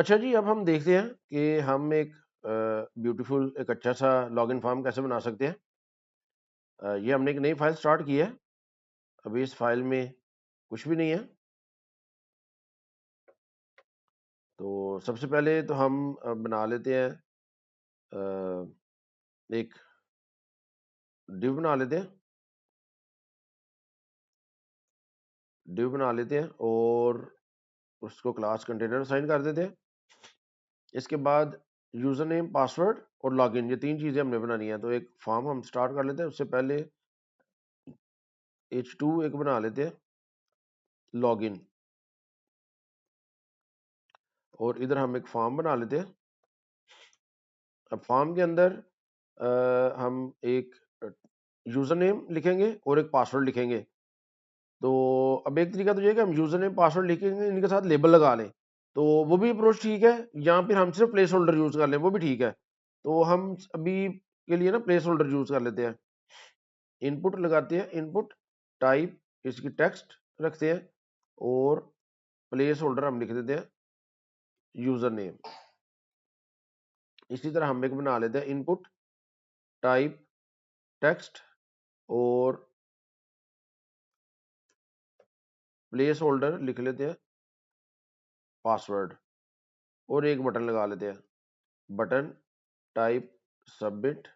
अच्छा जी, अब हम देखते हैं कि हम एक ब्यूटीफुल एक अच्छा सा लॉगिन फॉर्म कैसे बना सकते हैं। ये हमने एक नई फाइल स्टार्ट की है। अभी इस फाइल में कुछ भी नहीं है। तो सबसे पहले तो हम बना लेते हैं एक डिव बना लेते हैं। डिव बना लेते हैं और उसको क्लास कंटेनर असाइन कर देते हैं। इसके बाद यूजर नेम, पासवर्ड और लॉगिन, ये 3 चीज़ें हमने बनानी है। तो एक फॉर्म हम स्टार्ट कर लेते हैं। उससे पहले h2 एक बना लेते हैं लॉगिन, और इधर हम एक फॉर्म बना लेते हैं। अब फॉर्म के अंदर हम एक यूजर नेम लिखेंगे और एक पासवर्ड लिखेंगे। तो अब एक तरीका तो ये है कि हम यूजर नेम पासवर्ड लिखेंगे, इनके साथ लेबल लगा लें, तो वो भी अप्रोच ठीक है। या फिर हम सिर्फ प्लेस होल्डर यूज कर लें, वो भी ठीक है। तो हम अभी के लिए ना प्लेस होल्डर यूज कर लेते हैं। इनपुट लगाते हैं, इनपुट टाइप इसकी टेक्स्ट रखते हैं, और प्लेस होल्डर हम लिख देते हैं यूजर नेम। इसी तरह हम एक बना लेते हैं इनपुट टाइप टेक्स्ट और प्लेस होल्डर लिख लेते हैं पासवर्ड, और एक बटन लगा लेते हैं, बटन टाइप सबमिट,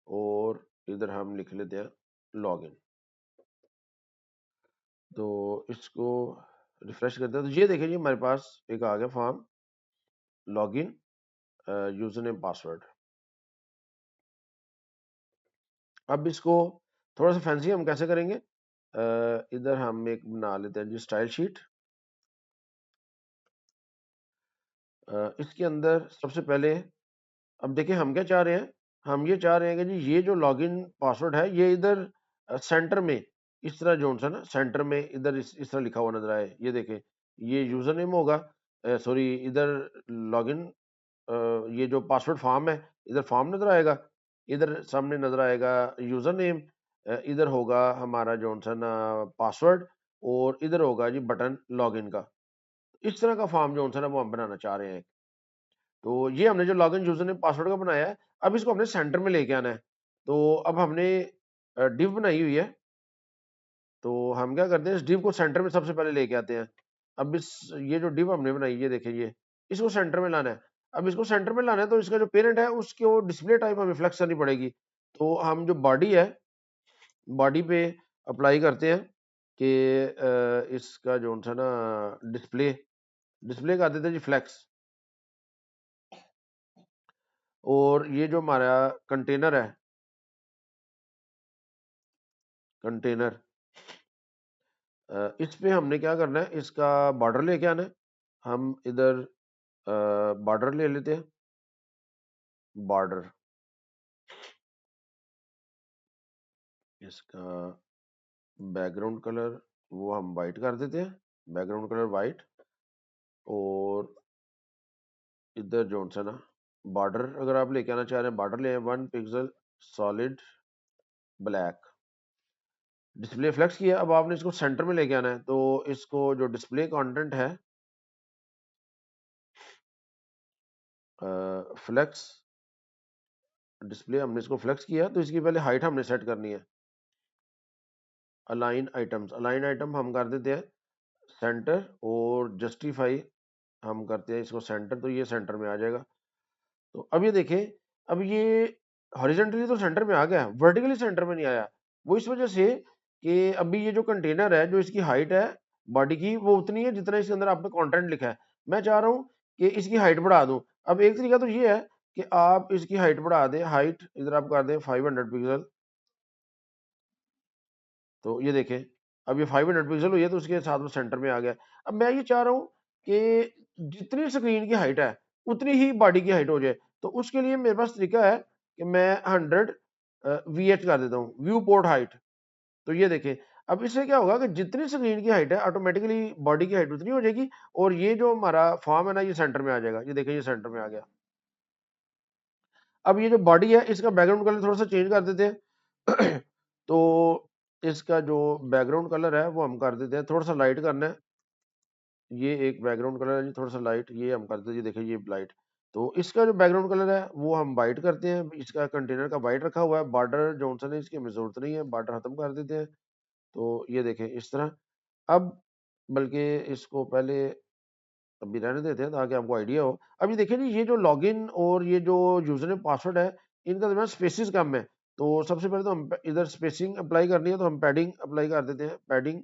और इधर हम लिख लेते हैं लॉगिन। तो इसको रिफ्रेश करते हैं, तो ये देखिए जी हमारे पास एक आ गया form, login, user name, password. अब इसको थोड़ा सा फैंसी हम कैसे करेंगे, इधर हम एक बना लेते हैं जी स्टाइल शीट। इसके अंदर सबसे पहले अब देखिए हम क्या चाह रहे हैं। हम ये चाह रहे हैं कि जी ये जो लॉगिन पासवर्ड है ये इधर सेंटर में इस तरह जो सा ना सेंटर में इधर इस तरह लिखा हुआ नजर आए। ये देखें, ये यूजर नेम होगा, सॉरी इधर लॉगिन, ये जो पासवर्ड फॉर्म है इधर फॉर्म नजर आएगा, इधर सामने नजर आएगा यूजर नेम, इधर होगा हमारा जो सा ना पासवर्ड, और इधर होगा जी बटन लॉगिन का। इस तरह का फॉर्म जो सा ना वो हम बनाना चाह रहे हैं। तो ये हमने जो लॉगिन यूजर नेम पासवर्ड का बनाया है, अब इसको हमने सेंटर में लेके आना है। तो अब हमने डिव बनाई हुई है, तो हम क्या करते हैं इस डिव को सेंटर में सबसे पहले लेके आते हैं। अब इस ये जो डिव हमने बनाई, ये देखिए, ये इसको सेंटर में लाना है। अब इसको सेंटर में लाना है तो इसका जो पेरेंट है उसकी वो डिस्प्ले टाइप हमें फ्लेक्स करनी पड़ेगी। तो हम जो बॉडी है, बॉडी पे अप्लाई करते हैं कि इसका जो सा ना डिस्प्ले डिस्प्ले कर देते हैं जी फ्लेक्स। और ये जो हमारा कंटेनर है, कंटेनर, इस पे हमने क्या करना है, इसका बॉर्डर लेके आना है। हम इधर बॉर्डर ले लेते हैं, बॉर्डर, इसका बैकग्राउंड कलर वो हम वाइट कर देते हैं, बैकग्राउंड कलर वाइट। और इधर जो सा ना बॉर्डर अगर आप लेके आना चाह रहे हैं, बॉर्डर ले 1 pixel solid black. Display flex किया, अब आपने इसको सेंटर में लेके आना है। तो इसको जो डिस्प्ले कंटेंट है, फ्लेक्स डिस्प्ले, हमने इसको फ्लेक्स किया, तो इसकी पहले हाइट हमने सेट करनी है। अलाइन आइटम्स, अलाइन आइटम हम कर देते हैं सेंटर, और जस्टिफाई हम करते हैं इसको सेंटर, तो ये सेंटर में आ जाएगा। तो अब ये देखें, अब ये हॉरिजॉन्टली तो सेंटर में आ गया, वर्टिकली सेंटर में नहीं आया। वो इस वजह से कि अभी ये जो कंटेनर है, जो इसकी हाइट है बॉडी की, वो उतनी है जितना इसके अंदर आपने कंटेंट लिखा है। मैं चाह रहा हूँ कि इसकी हाइट बढ़ा दूं। अब एक तरीका तो ये है कि आप इसकी हाइट बढ़ा दें, हाइट इधर आप कर दें 500 पिक्सल। तो ये देखें, अब ये 500 पिक्सल हुई है, तो उसके साथ वो सेंटर में आ गया। अब मैं ये चाह रहा हूँ कि जितनी स्क्रीन की हाइट है उतनी ही बॉडी की हाइट हो जाए। तो उसके लिए मेरे पास तरीका है कि मैं 100 VH कर देता हूँ, व्यू पोर्ट हाइट। तो ये देखें, अब इससे क्या होगा कि जितनी स्क्रीन की हाइट है ऑटोमेटिकली बॉडी की हाइट उतनी हो जाएगी, और ये जो हमारा फॉर्म है ना, ये सेंटर में आ जाएगा। ये देखें, ये सेंटर में आ गया। अब ये जो बॉडी है इसका बैकग्राउंड कलर थोड़ा सा चेंज कर देते हैं। तो इसका जो बैकग्राउंड कलर है वो हम कर देते हैं, थोड़ा सा लाइट करना है, ये एक बैकग्राउंड कलर है जी थोड़ा सा लाइट, ये हम करते हैं जी, देखिए ये लाइट। तो इसका जो बैकग्राउंड कलर है वो हम वाइट करते हैं, इसका कंटेनर का वाइट रखा हुआ है, बॉर्डर जॉनसन है इसकी हमें जरूरत नहीं है, बॉर्डर खत्म कर देते हैं। तो ये देखें इस तरह। अब बल्कि इसको पहले अभी रहने देते हैं ताकि आपको आइडिया हो। अभी देखिए जी, ये जो लॉगिन और ये जो यूजर नेम पासवर्ड है, इनका दरमियान स्पेसिस कम है। तो सबसे पहले तो हम इधर स्पेसिंग अप्लाई करनी है, तो हम पैडिंग अप्लाई कर देते हैं। पैडिंग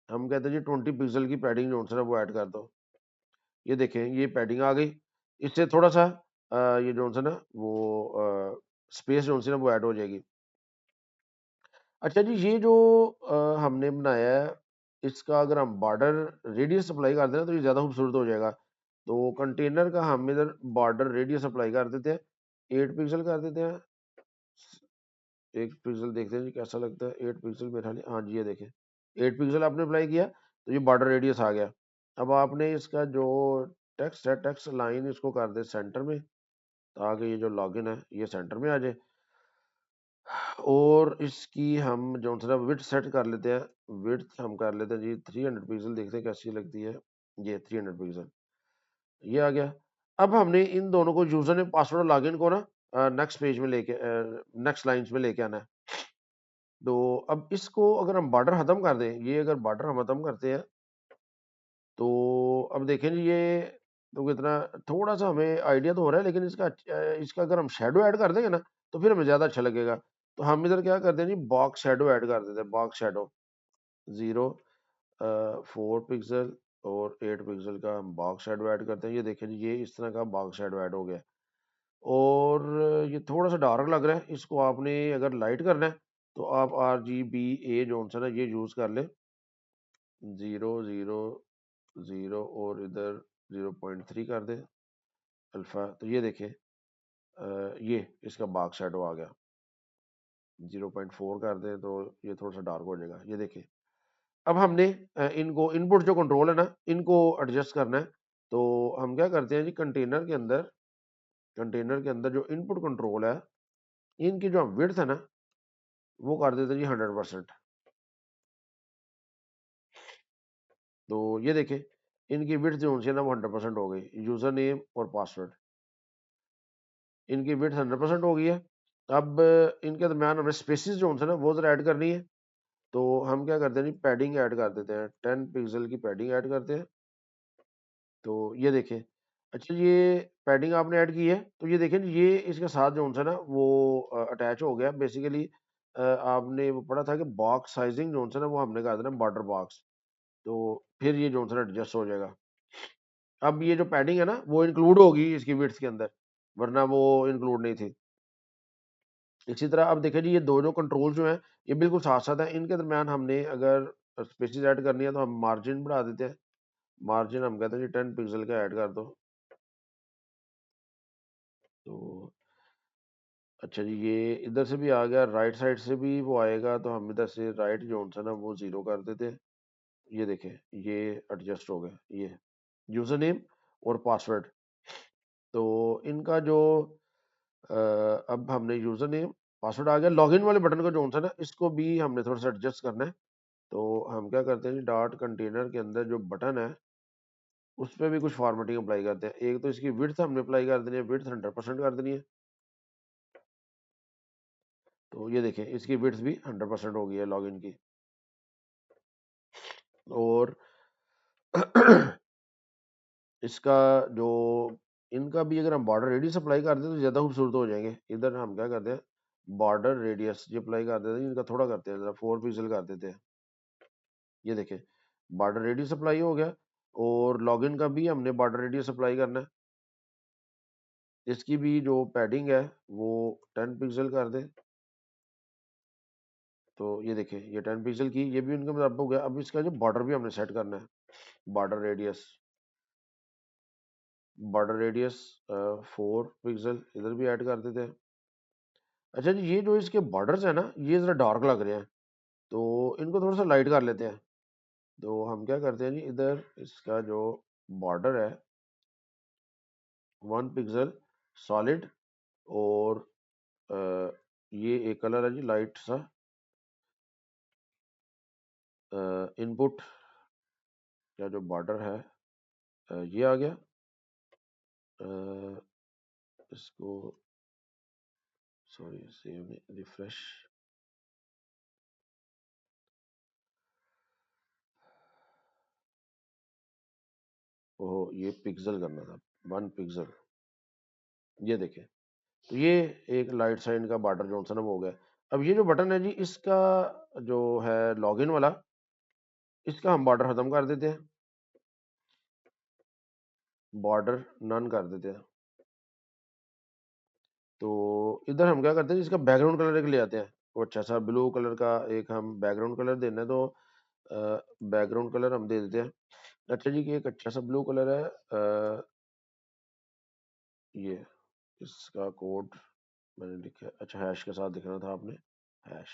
हम कहते हैं जी 20 पिक्सल की पैडिंग जो है वो ऐड कर दो। ये देखें ये पैडिंग आ गई। इससे थोड़ा सा ये जो है ना वो स्पेस जो है ना वो ऐड हो जाएगी। अच्छा जी, ये जो हमने बनाया है, इसका अगर हम बॉर्डर रेडियस अप्लाई कर दें तो ये ज़्यादा खूबसूरत हो जाएगा। तो कंटेनर का हम इधर बॉर्डर रेडियस अप्लाई कर देते हैं, 8 पिक्सल कर देते हैं। 1 पिक्सल देखते हैं जी कैसा लगता है। 8 पिक्सल मेरे ख्याल, हाँ जी ये देखें 8 पिक्सल आपने अप्लाई किया तो ये बॉर्डर रेडियस आ गया। अब आपने इसका जो टेक्स्ट है, टेक्स्ट लाइन इसको कर दे सेंटर में, ताकि ये जो लॉगिन है ये सेंटर में आ जाए। और इसकी हम जो सा विड्थ सेट कर लेते हैं। विड्थ हम कर लेते हैं जी 300 पिक्सल, देखते हैं कैसी लगती है। ये 300 पिक्सल ये आ गया। अब हमने इन दोनों को यूजर ने पासवर्ड लॉगिन को ना नेक्स्ट पेज में लेके नेक्स्ट लाइंस में लेके आना है। तो अब इसको अगर हम बॉर्डर खत्म कर दें, ये अगर बॉर्डर हम खत्म करते हैं तो अब देखें जी ये तो कितना थोड़ा सा हमें आइडिया तो हो रहा है, लेकिन इसका अगर हम शेडो ऐड कर देंगे ना तो फिर हमें ज़्यादा अच्छा लगेगा। तो हम इधर क्या करते हैं जी, बॉक्स शेडो ऐड कर देते हैं। बॉक्स शेडो 0 4 पिक्सल और 8 पिक्सल का हम बॉक्स शेडो ऐड करते हैं। ये देखें जी, ये इस तरह का बॉक्स शेडो ऐड हो गया। और ये थोड़ा सा डार्क लग रहा है, इसको आपने अगर लाइट करना है तो आप RGBA जो सा ना ये यूज़ कर लें। 0 0 0 और इधर 0.3 कर दें अल्फ़ा। तो ये देखें ये इसका बॉक्स शेडो आ गया। 0.4 कर दें तो ये थोड़ा सा डार्क हो जाएगा। ये देखिए अब हमने इनको इनपुट जो कंट्रोल है ना इनको एडजस्ट करना है। तो हम क्या करते हैं जी, कंटेनर के अंदर जो इनपुट कंट्रोल है, इनकी जो विड्थ है ना वो कर देते हैं जी 100%। तो ये देखें इनकी विड्थ जो है ना वो 100% हो गई। यूजर नेम और पासवर्ड, इनकी विड्थ 100% हो गई है। अब इनके दरमियान हमें स्पेसिस जो है ना वो जरा ऐड करनी है। तो हम क्या करते हैं जी, पैडिंग ऐड कर देते हैं। 10 पिक्सल की पैडिंग ऐड करते हैं। तो ये देखें, अच्छा ये पैडिंग आपने ऐड की है तो ये देखें ये इसके साथ जो है ना वो अटैच हो गया बेसिकली। आपने वो पढ़ा था कि बॉक्स साइजिंग जो है ना वो हमने कर देना बॉर्डर बॉक्स। तो फिर ये जो है ना एडजस्ट हो जाएगा। अब ये जो पैडिंग है ना वो इंक्लूड होगी इसकी विड्थ के अंदर, वरना वो इंक्लूड नहीं थी। इसी तरह अब देखिए जी, ये दोनों कंट्रोल जो हैं ये बिल्कुल साथ साथ है। इनके दरमियान हमने अगर स्पेसिस ऐड करनी है तो हम मार्जिन बढ़ा देते हैं। मार्जिन हम कहते हैं जी 10 पिक्सल का ऐड कर दो। तो अच्छा जी, ये इधर से भी आ गया, राइट साइड से भी वो आएगा, तो हम इधर से राइट जो है ना वो 0 कर देते हैं। ये देखें ये एडजस्ट हो गया। ये यूजर नेम और पासवर्ड, तो इनका जो अब हमने यूजर नेम पासवर्ड आ गया। लॉगिन वाले बटन को जो है ना इसको भी हमने थोड़ा सा एडजस्ट करना है। तो हम क्या करते हैं जी, डॉट कंटेनर के अंदर जो बटन है उस पर भी कुछ फॉर्मेटिंग अप्लाई करते हैं। एक तो इसकी विड्थ हमने अप्लाई कर देनी है, विड्थ 100% कर देनी है। तो ये देखें इसकी विड्थ भी 100% हो गई है लॉगिन की। और इसका जो इनका भी अगर हम बॉर्डर रेडियस अप्लाई कर दें तो ज़्यादा खूबसूरत हो जाएंगे। इधर हम क्या करते हैं, बॉर्डर रेडियस ये अप्लाई कर देते हैं, इनका थोड़ा करते हैं, ज़रा 4 पिक्सल कर देते हैं। ये देखें बॉर्डर रेडियस अप्लाई हो गया। और लॉगिन का भी हमने बॉर्डर रेडियस अप्लाई करना है। इसकी भी जो पैडिंग है वो 10 पिक्सल कर दें। तो ये देखें ये 10 पिक्सल की ये भी उनके मुताबिक हो गया। अब इसका जो बॉर्डर भी हमने सेट करना है, border radius, border radius 4 pixel इधर भी ऐड कर देते हैं। अच्छा जी, ये जो इसके बॉर्डर्स है ना ये ज़रा डार्क लग रहे हैं, तो इनको थोड़ा सा लाइट कर लेते हैं। तो हम क्या करते हैं जी, इधर इसका जो बॉर्डर है 1 पिक्सल सॉलिड। और अ, ये एक कलर है जी लाइट सा इनपुट क्या जो बॉर्डर है ये आ गया। इसको सॉरी सेव रिफ्रेश, ओहो ये पिक्सल करना था, 1 पिक्सल। ये देखें, तो ये एक लाइट साइड का बॉर्डर जो सा ना वो हो गया। अब ये जो बटन है जी, इसका जो है लॉगिन वाला, इसका हम बॉर्डर खत्म कर देते हैं, बॉर्डर नन कर देते हैं। तो इधर हम क्या करते हैं, इसका बैकग्राउंड कलर एक ले आते हैं, वो अच्छा सा ब्लू कलर का एक हम बैकग्राउंड कलर देना है, तो बैकग्राउंड कलर हम दे देते हैं। अच्छा जी, कि एक अच्छा सा ब्लू कलर है, ये इसका कोड मैंने लिखा है, अच्छा हैश के साथ दिखना था आपने, हैश।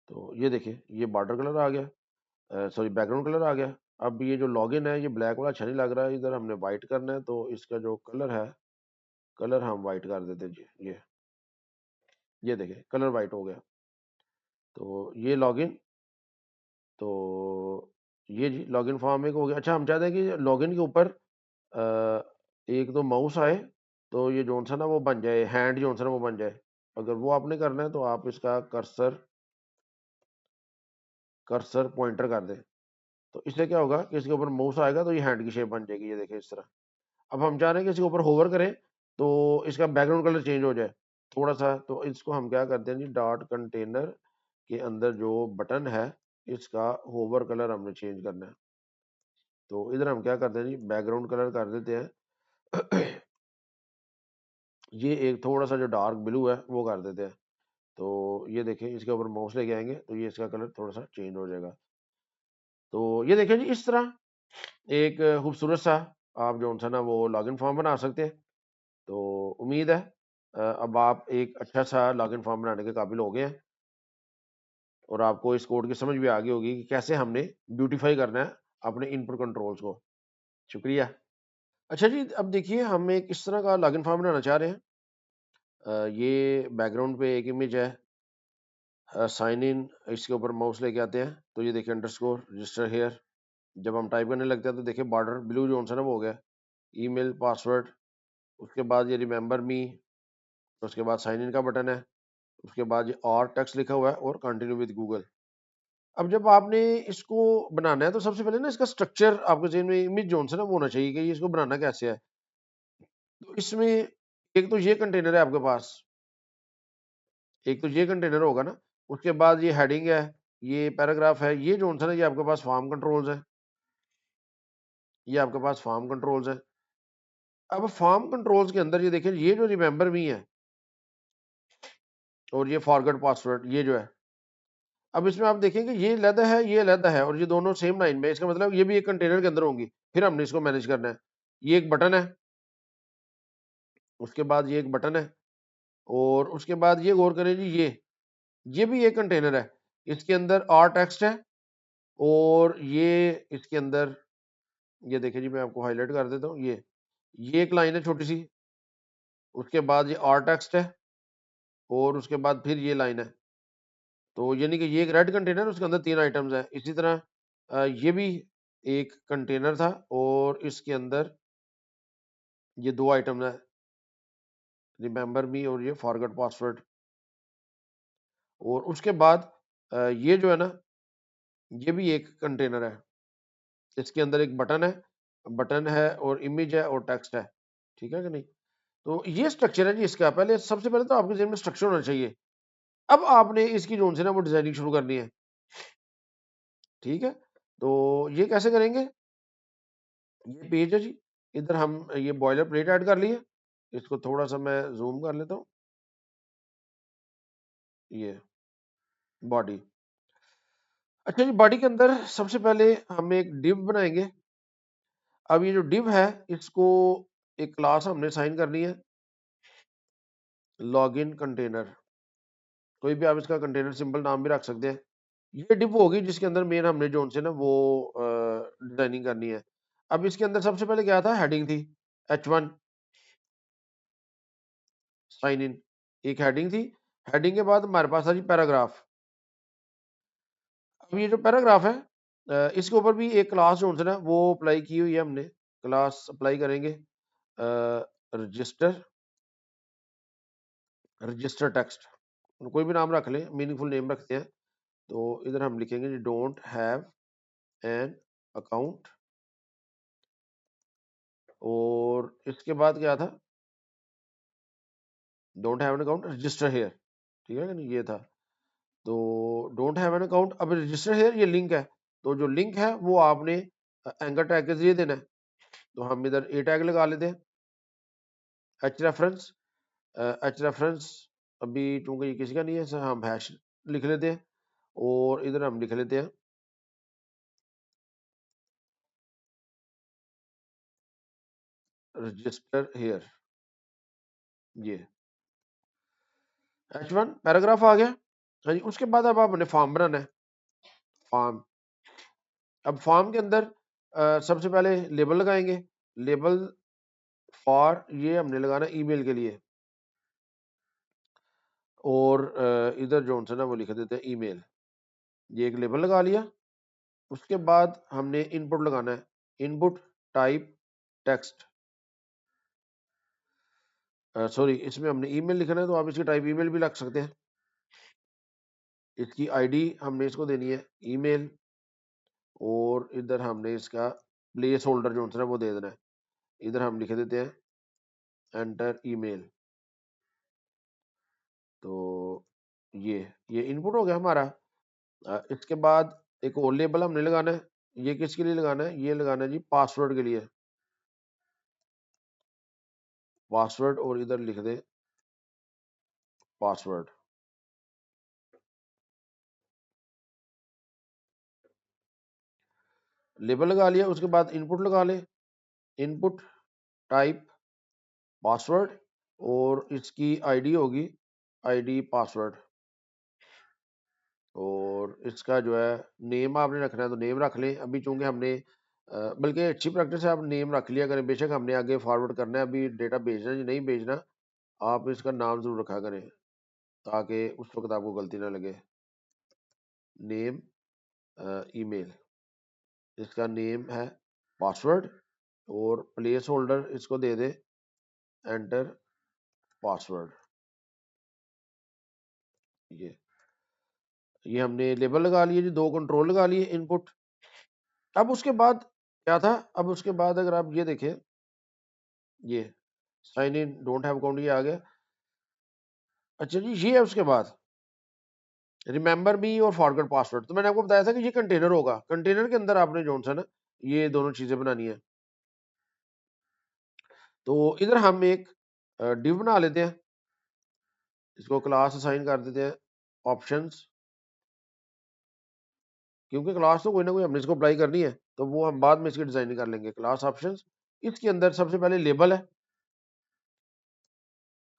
तो ये देखिए, ये बॉर्डर कलर आ गया, सॉरी बैकग्राउंड कलर आ गया। अब ये जो लॉगिन है, ये ब्लैक वाला अच्छा नहीं लग रहा है, इधर हमने वाइट करना है, तो इसका जो कलर है, कलर हम वाइट कर देते हैं जी। ये देखिए कलर वाइट हो गया। तो ये लॉगिन, तो ये जी लॉगिन फॉर्म एक हो गया। अच्छा, हम चाहते हैं कि लॉगिन के ऊपर एक तो माउस आए, तो ये जोन सा ना वो बन जाए, हैंड जोन सा ना वो बन जाए। अगर वो आपने करना है, तो आप इसका कर्सर कर्सर पॉइंटर कर दें, तो इससे क्या होगा कि इसके ऊपर माउस आएगा तो ये हैंड की शेप बन जाएगी, ये देखिए इस तरह। अब हम चाह रहे हैं कि इसके ऊपर होवर करें, तो इसका बैकग्राउंड कलर चेंज हो जाए थोड़ा सा, तो इसको हम क्या करते हैं जी, डॉट कंटेनर के अंदर जो बटन है, इसका होवर कलर हमने चेंज करना है। तो इधर हम क्या करते हैं जी, बैकग्राउंड कलर कर देते हैं ये एक थोड़ा सा जो डार्क ब्लू है वो कर देते हैं। तो ये देखें, इसके ऊपर माउस लेके आएंगे तो ये इसका कलर थोड़ा सा चेंज हो जाएगा। तो ये देखें जी, इस तरह एक खूबसूरत सा आप जो सा ना वो लॉगिन फॉर्म बना सकते हैं। तो उम्मीद है अब आप एक अच्छा सा लॉगिन फॉर्म बनाने के काबिल हो गए हैं, और आपको इस कोड की समझ भी आ गई होगी कि कैसे हमने ब्यूटीफाई करना है अपने इनपुट कंट्रोल्स को। शुक्रिया। अच्छा जी, अब देखिए हम एक इस तरह का लॉगिन फॉर्म बनाना चाह रहे हैं। ये बैकग्राउंड पे एक इमेज है, साइन इन, इसके ऊपर माउस लेके आते हैं, तो ये देखिए अंडरस्कोर रजिस्टर हेयर। जब हम टाइप करने लगते हैं, तो देखिए बॉर्डर ब्लू जो सा ना वो हो गया, ईमेल पासवर्ड, उसके बाद ये रिमेंबर मी, उसके बाद साइन इन का बटन है, उसके बाद ये और टेक्स्ट लिखा हुआ है और कंटिन्यू विद गूगल। अब जब आपने इसको बनाना है, तो सबसे पहले ना इसका स्ट्रक्चर आपके जेहन में इमेज जोन से ना वो होना चाहिए कि ये इसको बनाना कैसे है। तो इसमें एक तो ये कंटेनर है आपके पास, एक तो ये कंटेनर होगा ना, उसके बाद ये हेडिंग है, ये पैराग्राफ है, ये जोन सा ना ये आपके पास फॉर्म कंट्रोल्स है, ये आपके पास फॉर्म कंट्रोल्स है। अब फॉर्म कंट्रोल्स के अंदर ये देखिए, ये जो रिमेंबर मी है और ये फॉरगेट पासवर्ड, ये जो है, अब इसमें आप देखेंगे ये अलहदा है, ये अलहदा है, और ये दोनों सेम लाइन में, इसका मतलब ये भी एक कंटेनर के अंदर होंगी। फिर हमने इसको मैनेज करना है। ये एक बटन है, उसके बाद ये एक बटन है, और उसके बाद ये गौर करें जी, ये भी एक कंटेनर है, इसके अंदर और टेक्स्ट है, और ये इसके अंदर, ये देखिए जी मैं आपको हाईलाइट कर देता हूँ, ये एक लाइन है छोटी सी, उसके बाद ये और टेक्स्ट है, और उसके बाद फिर ये लाइन है। तो यानी कि ये एक रेड कंटेनर, उसके अंदर 3 आइटम्स हैं। इसी तरह ये भी एक कंटेनर था, और इसके अंदर ये 2 आइटम है, रिमेंबर मी और ये फॉरगेट पासवर्ड। और उसके बाद ये जो है ना, ये भी एक कंटेनर है, इसके अंदर एक बटन है और इमेज है और टेक्स्ट है। ठीक है कि नहीं? तो ये स्ट्रक्चर है जी इसका। पहले सबसे पहले तो आपके जेहन में स्ट्रक्चर होना चाहिए। अब आपने इसकी जोन से ना वो डिजाइनिंग शुरू करनी है। ठीक है, तो ये कैसे करेंगे? ये पेज है जी, इधर हम ये बॉयलर प्लेट ऐड कर लिए, इसको थोड़ा सा मैं जूम कर लेता हूँ। ये बॉडी, अच्छा जी, बॉडी के अंदर सबसे पहले हम एक डिव बनाएंगे। अब ये जो डिव है, इसको एक क्लास हमने साइन करनी है, लॉगिन कंटेनर। कोई भी आप इसका कंटेनर सिंपल नाम भी रख सकते हैं। ये डिव होगी जिसके अंदर मेन हमने जो से ना वो डिजाइनिंग करनी है। अब इसके अंदर सबसे पहले क्या था, हेडिंग थी, H1 साइन इन, एक हेडिंग थी। हेडिंग के बाद हमारे पास था जी पैराग्राफ। अब ये जो पैराग्राफ है, इसके ऊपर भी एक क्लास जो है ना वो अप्लाई की हुई है हमने। क्लास अप्लाई करेंगे रजिस्टर रजिस्टर टेक्स्ट, कोई भी नाम रख लें, मीनिंगफुल नेम रखते हैं। तो इधर हम लिखेंगे जी डोंट हैव एन अकाउंट, और इसके बाद क्या था, don't have an account register here, ठीक है नहीं, ये था। तो डोंट हैव एन अकाउंट, अब रजिस्टर हेयर ये लिंक है, तो जो लिंक है वो आपने एंकर टैग के जरिए देना है। तो हम इधर ए टैग लगा लेते हैं। एच रेफरेंस, एच रेफरेंस अभी चूंकि ये किसी का नहीं है, सर हम हैश लिख लेते हैं, और इधर हम लिख लेते हैं रजिस्टर हेयर, ये H1 पैराग्राफ आ गया। हाँ जी, उसके बाद अब आपने फॉर्म बनाना है। फॉर्म, अब फॉर्म के अंदर सबसे पहले लेबल लगाएंगे। लेबल फॉर ये हमने लगाना ईमेल के लिए, और इधर जो है ना वो लिख देते हैं ईमेल, ये एक लेबल लगा लिया। उसके बाद हमने इनपुट लगाना है, इनपुट टाइप टेक्स्ट, सॉरी इसमें हमने ईमेल लिखना है, तो आप इसकी टाइप ईमेल भी लग सकते हैं। इसकी आईडी हमने इसको देनी है ईमेल, और इधर हमने इसका प्लेस होल्डर जो है ना वो दे देना है। इधर हम लिख देते हैं एंटर ईमेल। तो ये इनपुट हो गया हमारा। इसके बाद एक और लेबल हमने लगाना है, ये किसके लिए लगाना है, ये लगाना है जी पासवर्ड के लिए, पासवर्ड, और इधर लिख दे पासवर्ड। लेबल लगा लिया, उसके बाद इनपुट लगा ले, इनपुट टाइप पासवर्ड, और इसकी आईडी होगी आईडी पासवर्ड, और इसका जो है नेम आपने रखना है तो नेम रख लें। अभी चूंकि हमने बल्कि अच्छी प्रैक्टिस है, आप नेम रख लिया करें, बेशक हमने आगे फॉरवर्ड करना है, अभी डेटा भेजना है या नहीं भेजना, आप इसका नाम जरूर रखा करें ताकि उस वक्त आपको गलती ना लगे। नेम ईमेल, इसका नेम है पासवर्ड, और प्लेस होल्डर इसको दे दे एंटर पासवर्ड। ये हमने लेबल लगा लिए जी, दो कंट्रोल लगा लिए इनपुट। अब उसके बाद क्या था, अब उसके बाद अगर आप ये देखें, ये sign in don't have account ये आ गया। अच्छा जी, ये है उसके बाद रिमेंबर मी और फॉरगेट पासवर्ड। तो मैंने आपको बताया था कि ये कंटेनर होगा, कंटेनर के अंदर आपने जो सा ना ये दोनों चीजें बनानी है। तो इधर हम एक डिव बना लेते हैं, इसको क्लास असाइन कर देते हैं ऑप्शंस, क्योंकि क्लास तो कोई ना कोई हमने इसको अप्लाई करनी है, तो वो हम बाद में इसकी डिजाइनिंग कर लेंगे। क्लास ऑप्शंस, इसके अंदर सबसे पहले लेबल है।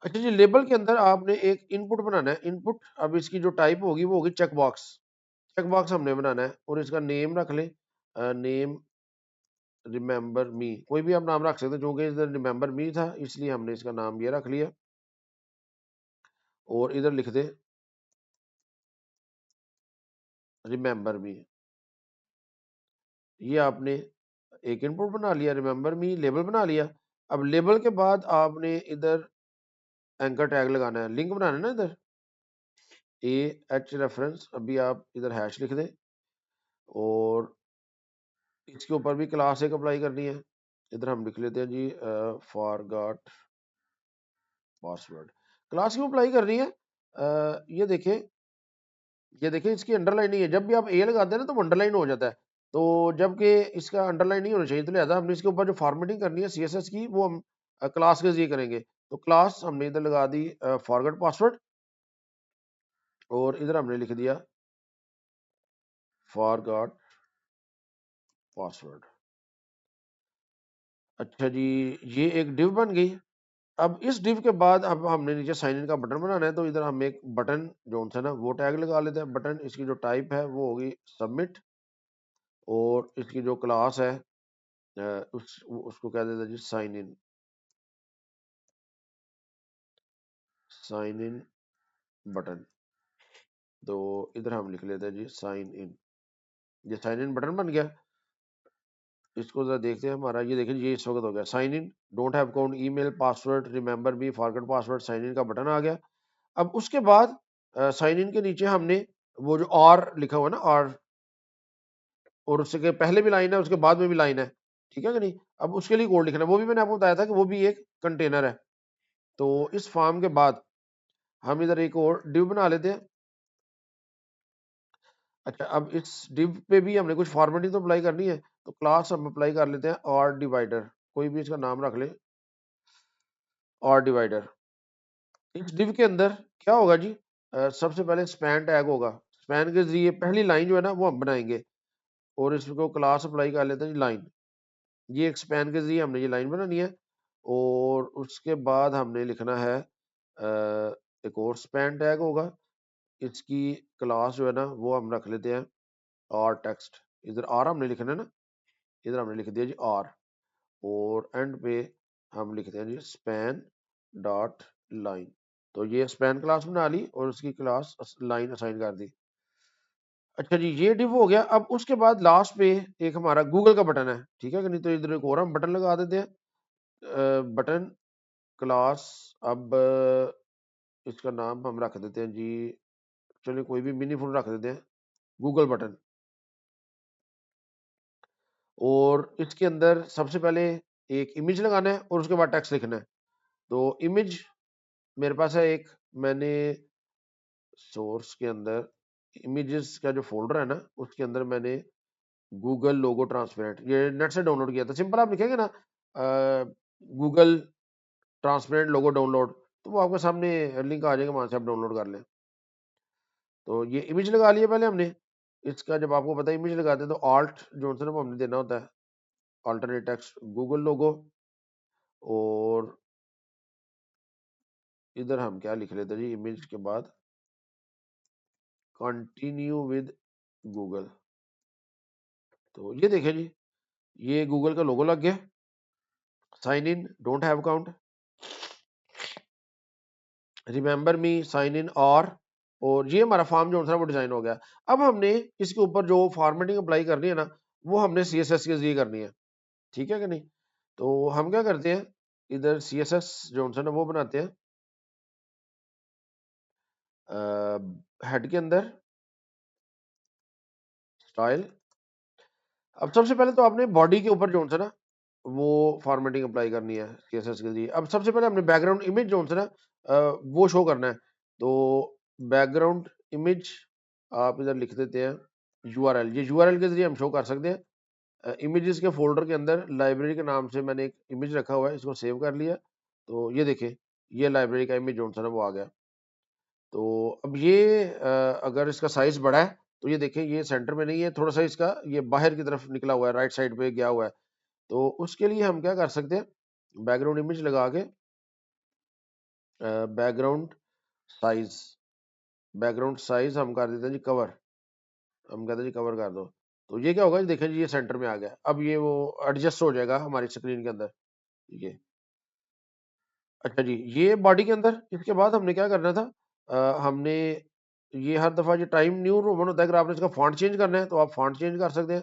अच्छा जी, लेबल के अंदर आपने एक इनपुट बनाना है, इनपुट, अब इसकी जो टाइप होगी वो होगी चेक बॉक्स। चेक बॉक्स हमने बनाना है, और इसका नेम रख लें नेम रिमेंबर मी, कोई भी आप नाम रख सकते हैं, क्योंकि इधर रिमेंबर मी था इसलिए हमने इसका नाम ये रख लिया, और इधर लिख दे रिमेंबर मी। ये आपने एक इनपुट बना लिया, रिमेंबर मी लेबल बना लिया। अब लेबल के बाद आपने इधर एंकर टैग लगाना है, लिंक बनाना है ना इधर ए एच रेफरेंस, अभी आप इधर हैश लिख दें, और इसके ऊपर भी क्लास एक अप्लाई करनी है। इधर हम लिख लेते हैं जी फॉरगॉट पासवर्ड, क्लास क्यों अप्लाई करनी है। ये देखें, ये देखें इसकी अंडरलाइन नहीं है, जब भी आप ए लगाते हैं ना तो वो अंडरलाइन हो जाता है, तो जबकि इसका अंडरलाइन नहीं होना चाहिए, तो लिहाजा हमने इसके ऊपर जो फॉर्मेटिंग करनी है सीएसएस की वो हम क्लास के जरिए करेंगे। तो क्लास हमने इधर लगा दी फॉरगॉट पासवर्ड, और इधर हमने लिख दिया फॉरगॉट पासवर्ड। अच्छा जी, ये एक डिव बन गई। अब इस डिव के बाद अब हमने नीचे साइन इन का बटन बनाना है, तो इधर हम एक बटन जो है ना वो टैग लगा लेते हैं। बटन, इसकी जो टाइप है वो होगी सबमिट, और इसकी जो क्लास है उसको कह देते हैं जी साइन इन बटन। तो इधर हम लिख लेते हैं जी साइन इन, ये साइन इन बटन बन गया। इसको जरा देखते हैं हमारा, ये देखिए ये इस वक्त हो गया sign in, don't have account, email, password, remember me, forget password, sign in का बटन आ गया। अब उसके बाद साइन इन के नीचे हमने वो जो और लिखा हुआ ना, और उसके पहले भी लाइन है, उसके बाद में भी लाइन है, ठीक है कि नहीं। अब उसके लिए कोड लिखना है, वो भी मैंने आपको बताया था कि वो भी एक कंटेनर है। तो इस फॉर्म के बाद हम इधर एक और डिव बना लेते हैं। अच्छा, अब इस डिव पे भी हमने कुछ फॉर्मेटिंग तो अप्लाई करनी है, तो क्लास हम अप्लाई कर लेते हैं और डिवाइडर, कोई भी इसका नाम रख ले, और डिवाइडर। इस डिव के अंदर क्या होगा जी, सबसे पहले स्पैन टैग होगा, स्पैन के जरिए पहली लाइन जो है ना वो हम बनाएंगे, और इसको क्लास अप्लाई कर लेते हैं जी लाइन। ये एक स्पैन के जरिए हमने ये लाइन बनानी है, और उसके बाद हमने लिखना है एक और स्पैन टैग होगा, इसकी क्लास जो है ना वो हम रख लेते हैं और टेक्स्ट, इधर आर हमने लिखना है ना, इधर हमने लिख दिया जी आर, और एंड पे हम लिखते हैं जी स्पैन डॉट लाइन। तो ये स्पैन क्लास बना ली और उसकी क्लास लाइन असाइन कर दी। अच्छा जी, ये डिव हो गया। अब उसके बाद लास्ट पे एक हमारा गूगल का बटन है, ठीक है कि नहीं, तो इधर एक और हम बटन लगा देते हैं, बटन क्लास। अब इसका नाम हम रख देते हैं जी, चलिए कोई भी मीनिंगफुल रख देते हैं, गूगल बटन। और इसके अंदर सबसे पहले एक इमेज लगाना है और उसके बाद टेक्स्ट लिखना है। तो इमेज मेरे पास है एक, मैंने सोर्स के अंदर इमेजेस का जो फोल्डर है ना उसके अंदर मैंने गूगल लोगो ट्रांसपेरेंट ये नेट से डाउनलोड किया था। सिंपल आप लिखेंगे ना गूगल ट्रांसपेरेंट लोगो डाउनलोड, तो वो आपके सामने लिंक आ जाएगा, वहां से आप डाउनलोड कर लें। तो ये इमेज लगा लिया पहले हमने। इसका जब आपको पता है इमेज लगाते हैं तो ऑल्ट जो है ना वो हमने देना होता है, अल्टरनेट टेक्स्ट गूगल लोगो। और इधर हम क्या लिख लेते हैं जी, इमेज के बाद कंटिन्यू विद गूगल। तो ये देखिए जी, ये गूगल का लोगो लग गया, sign in, don't have account, remember me, sign in और ये हमारा फॉर्म जो था वो डिजाइन हो गया। अब हमने इसके ऊपर जो फॉर्मेटिंग अप्लाई करनी है ना वो हमने CSS के जरिए करनी है, ठीक है कि नहीं। तो हम क्या करते हैं, इधर CSS जो है ना वो बनाते हैं हेड के अंदर स्टाइल। अब सबसे पहले तो आपने बॉडी के ऊपर जो है ना वो फॉर्मेटिंग अप्लाई करनी है CSS के लिए। अब सबसे पहले हमने बैकग्राउंड इमेज जो है ना वो शो करना है। तो बैकग्राउंड इमेज आप इधर लिख देते हैं URL, ये URL के जरिए हम शो कर सकते हैं। इमेजेस के फोल्डर के अंदर लाइब्रेरी के नाम से मैंने एक इमेज रखा हुआ है, इसको सेव कर लिया। तो ये देखिए, ये लाइब्रेरी का इमेज जो है ना वो आ गया। तो अब ये अगर इसका साइज बड़ा है तो ये देखिए ये सेंटर में नहीं है, थोड़ा सा इसका ये बाहर की तरफ निकला हुआ है, राइट साइड पे गया हुआ है। तो उसके लिए हम क्या कर सकते हैं, बैकग्राउंड इमेज लगा के बैकग्राउंड साइज, बैकग्राउंड साइज हम कर देते हैं जी कवर, हम कहते हैं जी कवर कर दो। तो ये क्या होगा जी, देखें जी ये सेंटर में आ गया। अब ये वो एडजस्ट हो जाएगा हमारी स्क्रीन के अंदर, ये। अच्छा जी, ये बॉडी के अंदर। इसके बाद हमने क्या करना था, हमने ये हर दफ़ा जो टाइम न्यू रोमन होता है, अगर आपने इसका फॉन्ट चेंज करना है तो आप फॉन्ट चेंज कर सकते हैं,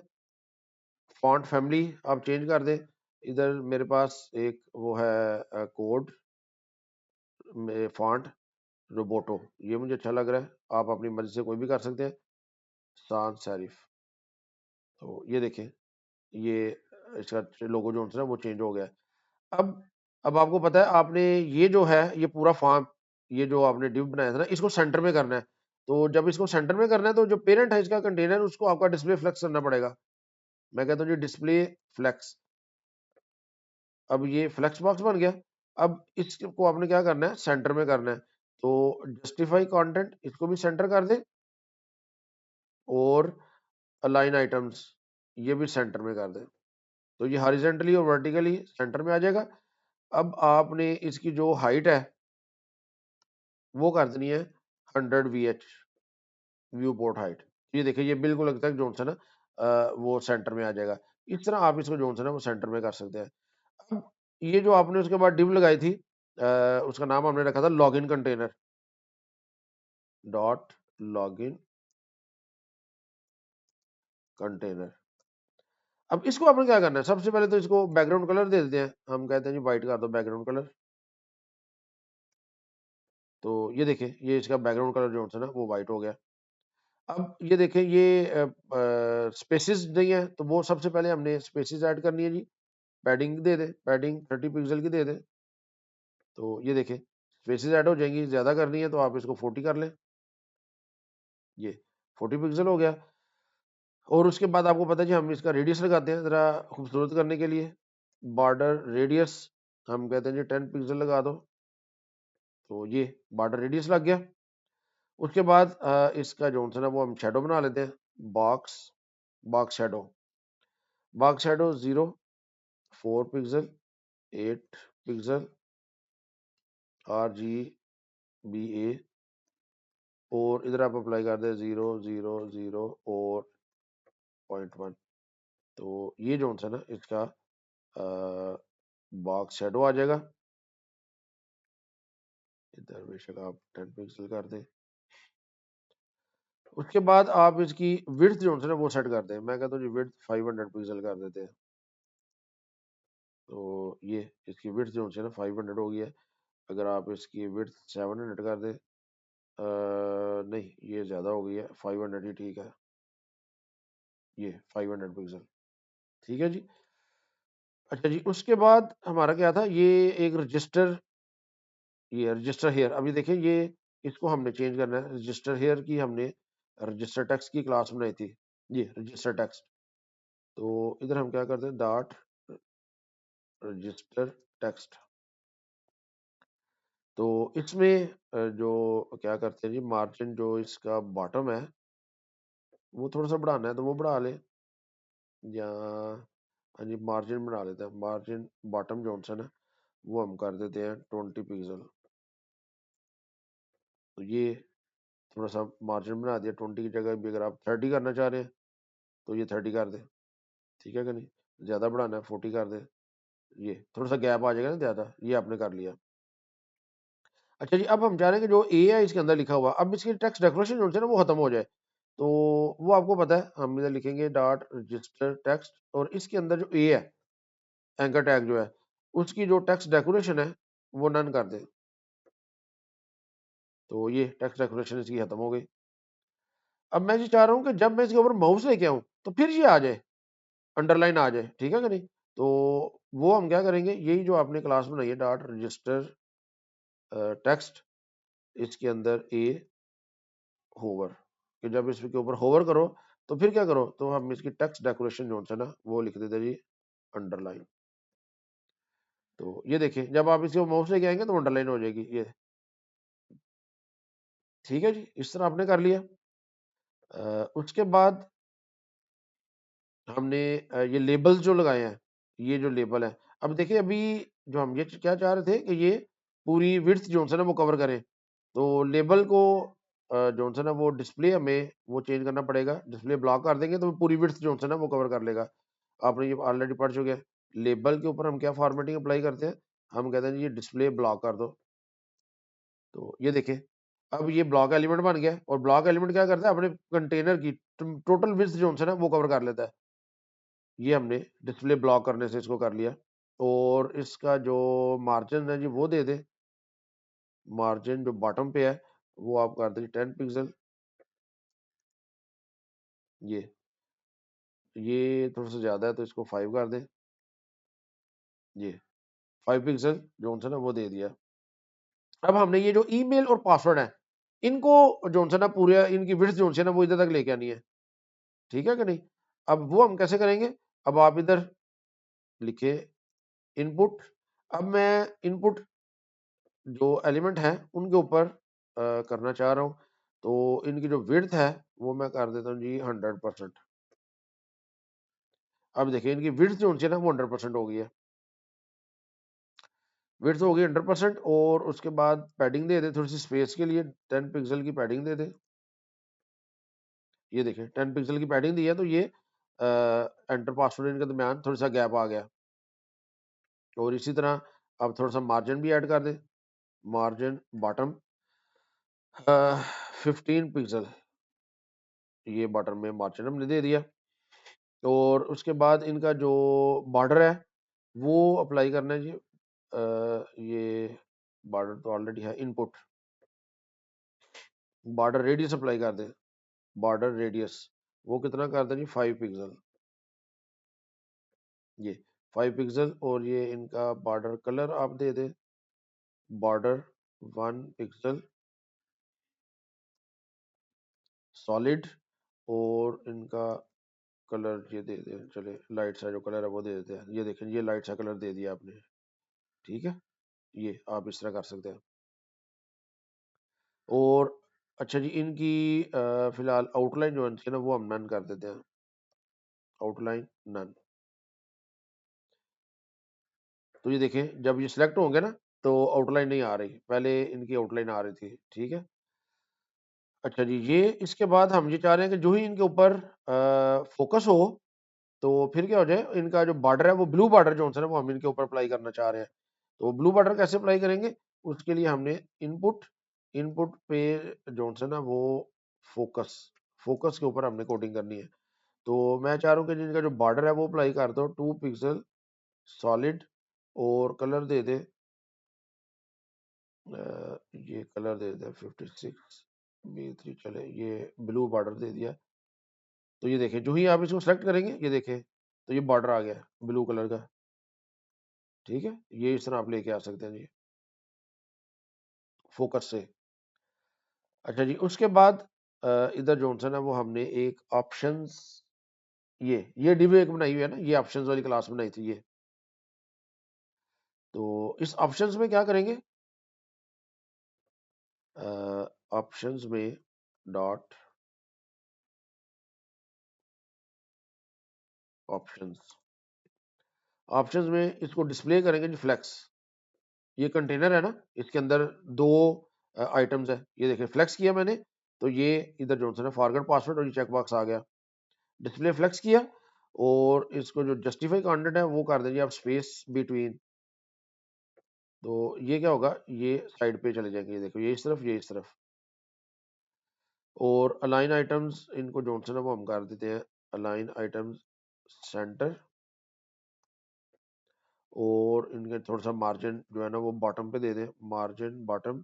फॉन्ट फैमिली आप चेंज कर दें। इधर मेरे पास एक वो है कोड में फॉन्ट रोबोटो, ये मुझे अच्छा लग रहा है, आप अपनी मर्जी से कोई भी कर सकते हैं, sans सेरिफ। तो ये देखें, ये इसका लोगो जो है ना वो चेंज हो गया है। अब अब आपको पता है, आपने ये जो है ये पूरा फॉर्म, ये जो आपने डिव बनाया था ना इसको सेंटर में करना है। तो जब इसको सेंटर में करना है तो जो पेरेंट है इसका कंटेनर उसको आपका डिस्प्ले फ्लेक्स करना पड़ेगा। मैं कहता हूँ जी डिस्प्ले फ्लेक्स। अब ये फ्लेक्स बॉक्स बन गया। अब इसको आपने क्या करना है, सेंटर में करना है। तो जस्टिफाई कंटेंट इसको भी सेंटर कर दे, और अलाइन आइटम्स ये भी सेंटर में कर दे। तो ये हॉरिजेंटली और वर्टिकली सेंटर में आ जाएगा। अब आपने इसकी जो हाइट है वो कर देनी है 100 VH, व्यू पोर्ट हाइट। ये देखिए ये बिल्कुल लगता है जो है ना वो सेंटर में आ जाएगा। इस तरह आप इसको जो है ना वो सेंटर में कर सकते हैं। अब ये जो आपने उसके बाद डिव लगाई थी, उसका नाम हमने रखा था login container dot login container. अब इसको आपने क्या करना है, सबसे पहले तो इसको बैकग्राउंड कलर दे देते हैं, हम कहते हैं जी व्हाइट कर दो बैकग्राउंड कलर। तो ये देखिए ये इसका बैकग्राउंड कलर जो है ना वो व्हाइट हो गया। अब ये देखें ये स्पेसिस नहीं है, तो वो सबसे पहले हमने स्पेसिस ऐड करनी है जी। पैडिंग दे दे, पैडिंग 30 पिक्सल की दे दे। तो ये देखें स्पेसिस ऐड हो जाएंगी, ज़्यादा करनी है तो आप इसको 40 कर लें, ये 40 पिक्सल हो गया। और उसके बाद आपको पता है जी हम इसका रेडियस लगाते हैं ज़रा खूबसूरत करने के लिए। बॉर्डर रेडियस हम कहते हैं जी 10 पिक्सल लगा दो। तो ये बॉर्डर रेडियस लग गया। उसके बाद इसका जो है ना वो हम शेडो बना लेते हैं। Box box shadow, box shadow 0, 4 pixel, 8 pixel, RGBA। और इधर आप अप्लाई कर दें 0 0 0 और 0.1। तो ये जो है ना इसका बॉक्स शेडो आ जाएगा। इधर बेशक आप 10 पिक्सल कर दें। उसके बाद आप इसकी विड्थ जो है ना वो सेट कर दें, मैं कहता हूँ जी विड्थ 500 पिक्सल कर देते हैं। तो ये इसकी विड्थ जो है ना 500 हो गई है। अगर आप इसकी विड्थ 700 कर दें, नहीं ये ज़्यादा हो गई है, 500 ही ठीक है, ये 500 पिक्सल ठीक है जी। अच्छा जी उसके बाद हमारा क्या था, ये एक रजिस्टर, ये रजिस्टर हेयर। अभी देखिए ये इसको हमने चेंज करना है, रजिस्टर हेयर की हमने रजिस्टर टेक्स्ट की क्लास बनाई थी, ये रजिस्टर टेक्स्ट। तो इधर हम क्या करते हैं डॉट रजिस्टर टेक्स्ट। तो इसमें जो क्या करते हैं जी मार्जिन जो इसका बॉटम है वो थोड़ा सा बढ़ाना है तो वो बढ़ा ले, या हाँ जी मार्जिन बढ़ा लेते हैं। मार्जिन बॉटम जो है ना वो हम कर देते हैं 20 पिक्सल। तो ये थोड़ा सा मार्जिन बना दिया 20 की जगह भी, अगर आप 30 करना चाह रहे हैं तो ये 30 कर दें, ठीक है कि नहीं। ज़्यादा बढ़ाना है 40 कर दें, ये थोड़ा सा गैप आ जाएगा ना ज़्यादा, ये आपने कर लिया। अच्छा जी अब हम चाह रहे हैं कि जो ए है इसके अंदर लिखा हुआ, अब इसकी टेक्स्ट डेकोरेशन जो है ना वो खत्म हो जाए। तो वो आपको पता है हम इधर लिखेंगे डॉट रजिस्टर टेक्स्ट, और इसके अंदर जो ए है एंकर टैग जो है उसकी जो टेक्स्ट डेकोरेशन है वो नन कर दें। तो ये टेक्स्ट डेकोरेशन इसकी खत्म हो गई। अब मैं ये चाह रहा हूँ कि जब मैं इसके ऊपर माउस लेके आऊँ तो फिर ये आ जाए, अंडरलाइन आ जाए, ठीक है कि नहीं। तो वो हम क्या करेंगे, यही जो आपने क्लास बनाई है डॉट रजिस्टर टेक्स्ट, इसके अंदर ए होवर, कि जब इसके ऊपर होवर करो तो फिर क्या करो, तो हम इसकी टेक्स्ट डेकोरेशन जो है ना वो लिख देते जी अंडरलाइन। तो ये देखिए जब आप इसके माउस लेके आएंगे तो अंडरलाइन हो जाएगी ये, ठीक है जी। इस तरह आपने कर लिया। उसके बाद हमने ये लेबल्स जो लगाए हैं, ये जो लेबल है, अब देखिए अभी जो हम ये क्या चाह रहे थे कि ये पूरी विड्थ जो है ना वो कवर करें। तो लेबल को जो है ना वो डिस्प्ले हमें वो चेंज करना पड़ेगा, डिस्प्ले ब्लॉक कर देंगे तो पूरी विड्थ जो है ना वो कवर कर लेगा। आपने ये ऑलरेडी पढ़ चुके हैं। लेबल के ऊपर हम क्या फॉर्मेटिंग अप्लाई करते हैं, हम कहते हैं जी ये डिस्प्ले ब्लॉक कर दो। तो ये देखें अब ये ब्लॉक एलिमेंट बन गया, और ब्लॉक एलिमेंट क्या करता है अपने कंटेनर की टोटल विड्थ जो है ना वो कवर कर लेता है। ये हमने डिस्प्ले ब्लॉक करने से इसको कर लिया। और इसका जो मार्जिन है जी वो दे दे, मार्जिन जो बॉटम पे है वो आप कर दीजिए 10 पिक्सल। ये थोड़ा सा ज़्यादा है तो इसको 5 कर दें, ये 5 पिक्सल जो है ना वो दे दिया। अब हमने ये जो ईमेल और पासवर्ड है इनको जो है ना पूरे इनकी विड्थ जो है ना वो इधर तक लेके आनी है, ठीक है कि नहीं। अब वो हम कैसे करेंगे, अब आप इधर लिखे इनपुट। अब मैं इनपुट जो एलिमेंट है उनके ऊपर करना चाह रहा हूँ, तो इनकी जो विड्थ है वो मैं कर देता हूँ जी 100%। अब देखिए इनकी विड्थ जो है ना वो 100% हो गई है, विड्थ हो गई 100%। और उसके बाद पैडिंग दे दे थोड़ी सी स्पेस के लिए, 10 पिक्सल की पैडिंग दे दे। ये देखिए 10 पिक्सल की पैडिंग दी है तो ये एंटर पासवर्ड इनके दरमियान थोड़ा सा गैप आ गया। और इसी तरह अब थोड़ा सा मार्जिन भी ऐड कर दे, मार्जिन बॉटम 15 पिक्सल, ये बॉटम में मार्जिन हमने दे दिया। और उसके बाद इनका जो बॉर्डर है वो अप्लाई करना है जी। ये बॉर्डर तो ऑलरेडी है, इनपुट बॉर्डर रेडियस अप्लाई कर दें। बॉर्डर रेडियस वो कितना कर दें जी, 5 पिक्सल। ये 5 पिक्सल। और ये इनका बॉर्डर कलर आप दे दें, बॉर्डर 1 पिक्सल सॉलिड। और इनका कलर ये दे दें, चले लाइट सा जो कलर है वो दे देते हैं। ये देखें, ये लाइट सा कलर दे दिया आपने, ठीक है। ये आप इस तरह कर सकते हैं। और अच्छा जी, इनकी फिलहाल आउटलाइन जो है ना वो हम नन कर देते हैं, आउटलाइन नन। तो ये देखें, जब ये सिलेक्ट होंगे ना तो आउटलाइन नहीं आ रही, पहले इनकी आउटलाइन आ रही थी, ठीक है। अच्छा जी, ये इसके बाद हम ये चाह रहे हैं कि जो ही इनके ऊपर फोकस हो तो फिर क्या हो जाए, इनका जो बॉर्डर है वो ब्लू बॉर्डर जो है ना वो हम इनके ऊपर अप्लाई करना चाह रहे हैं। तो ब्लू बॉर्डर कैसे अप्लाई करेंगे, उसके लिए हमने इनपुट इनपुट पे जो है ना वो फोकस फोकस के ऊपर हमने कोडिंग करनी है। तो मैं चाह रहा हूँ कि जिनका जो बॉर्डर है वो अप्लाई कर दो 2 पिक्सल सॉलिड। और कलर दे दे, ये कलर दे दे 56 B3, चले ये ब्लू बॉर्डर दे दिया। तो ये देखें, जो ही आप इसको सेलेक्ट करेंगे ये देखें तो ये बॉर्डर आ गया ब्लू कलर का, ठीक है। ये इस तरह आप लेके आ सकते हैं जी फोकस से। अच्छा जी, उसके बाद इधर जो है ना वो हमने एक ऑप्शंस, ये डिव एक बनाई हुई है ना, ये ऑप्शंस वाली क्लास बनाई थी ये। तो इस ऑप्शंस में क्या करेंगे, ऑप्शंस में डॉट ऑप्शंस ऑप्शंस में इसको डिस्प्ले करेंगे जी फ्लेक्स। ये कंटेनर है ना, इसके अंदर दो आइटम्स है, ये देखिए फ्लेक्स किया मैंने। तो ये इधर जो है ना फॉरगेट पासवर्ड और ये चेक बॉक्स आ गया, डिस्प्ले फ्लेक्स किया। और इसको जो जस्टिफाई कंटेंट है वो कर दीजिए आप स्पेस बिटवीन। तो ये क्या होगा, ये साइड पे चले जाएंगे, ये देखो ये इस तरफ ये इस तरफ। और अलाइन आइटम्स इनको जो है ना वो हम कर देते हैं अलाइन आइटम्स सेंटर। और इनके थोड़ा सा मार्जिन जो है ना वो बॉटम पे दे दें, मार्जिन बॉटम